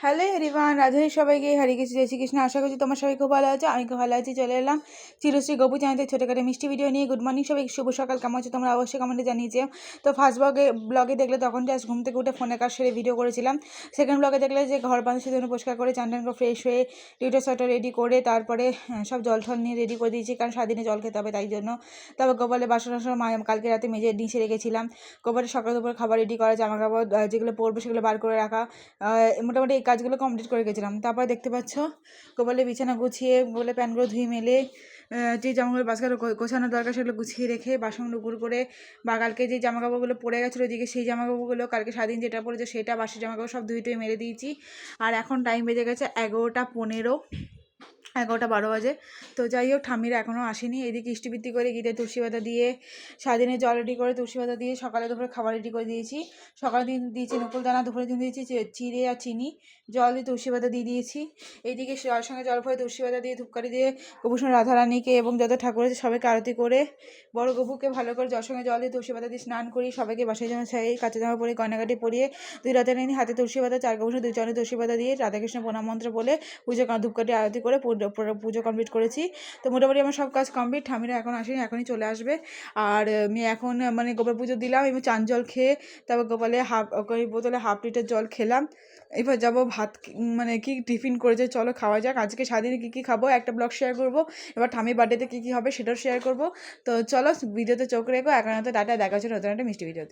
Hello everyone, Radhe সবাইকে হরে কৃষ্ণ, জয় শ্রীকৃষ্ণ। আশা করছি তোমার সবাই খুব ভালো আছে। আমি খুব ভালো আছি। চলে এলাম চিরশ্রী গপু চ্যানেলে ছোটোখাটো মিষ্টি ভিডিও নিয়ে। গুড মর্নিং সবাই, শুভ সকাল। কেমন আছে তোমরা অবশ্যই কমেন্টে জানিয়েছে। তো ফার্স্ট ব্লগে দেখলে তখন জাস্ট ঘুম থেকে উঠে ফোনে কাজ সেরে ভিডিও করেছিলাম। সেকেন্ড ব্লগে দেখলে যে ঘর বাঁধা সেজন্য পরিষ্কার করে চান করে ফ্রেশ হয়ে টিউটার শার্টার রেডি করে তারপরে সব জল ঠল নিয়ে রেডি করে দিয়েছি, কারণ সারাদিনে জল খেতে হবে তাই জন্য। তারপর গোপালে বাসন কালকে রাতে মেজে নিচে রেখেছিলাম। গোপালের সকাল দুপুর খাবার রেডি করা, জামা কাপড় যেগুলো পরবে সেগুলো বার করে রাখা, মোটামুটি এই কাজগুলো কমপ্লিট করে গেছিলাম। তারপর দেখতে পাচ্ছ গোপালের বিছানা গুছিয়ে, গোপালের প্যান্টগুলো ধুয়ে মেলে, যে জামাগুলো বাসগুলো গোছানোর দরকার সেগুলো গুছিয়ে রেখে বাসনগুলো গুড় করে, বা কালকে যে জামা কাপড়গুলো পরে গেছিলো ওইদিকে সেই জামা কাপড়গুলো কালকে সারাদিন যেটা পরেছে সেটা, বাসি জামা কাপড় সব ধুয়ে মেরে দিয়েছি। আর এখন টাইম বেজে গেছে 11:15, 11:12 বাজে। তো যাই হোক, ঠাম্মিরা এখনও আসেনি। এদিকে ইষ্টিবৃত্তি করে গিয়ে তুলসী পাতা দিয়ে সারাদিনে জল রেডি করে তুলসী পাতা দিয়ে সকালে দুপুরে খাবার রেডি করে দিয়েছি। সকালে দিন দিয়েছি নকুলদানা, দুপুরে দিন দিয়েছি চিড়ে আর চিনি, জল দিয়ে তুলসী পাতা দিয়ে দিয়েছি। এইদিকে জলের সঙ্গে জল ভরে তুলসী পাতা দিয়ে ধূপকাঠি দিয়ে গোপুসোনা রাধারানীকে এবং যত ঠাকুর আছে সবাইকে আরতি করে, বড় গপুকে ভালো করে জলের সঙ্গে জল দিয়ে তুলসী পাতা দিয়ে স্নান করি। সবাইকে বাসায় জামা ছাই কাঁচা জামা পরে গয়নাগাটি পরিয়ে দুই রাধারানী হাতে তুলসী পাতা, চার গোপুসোনা দুই চরণে তুলসী পাতা দিয়ে রাধাকৃষ্ণ প্রণাম মন্ত্র বলে পুজো ধূপকাঠি আরতি করে পুজো কমপ্লিট করেছি। তো মোটামুটি আমার সব কাজ কমপ্লিট। ঠামিরা এখন আসেনি, এখনই চলে আসবে। আর আমি এখন গোপাল পুজো দিলাম এবং চান জল খেয়ে তারপর গোপালে বোতলে হাফ লিটার জল খেলাম। এবার যাবো ভাত কি টিফিন করেছে চলো খাওয়া যাক। আজকে সারাদিনে কী কী খাবো একটা ব্লগ শেয়ার করবো। এবার ঠামির বার্থডেতে কী কী হবে সেটাও শেয়ার করবো। তো চলো ভিডিওতে চোখ রেখো। এখন টাটা, দেখা হচ্ছে নতুন একটা মিষ্টি ভিডিওতে।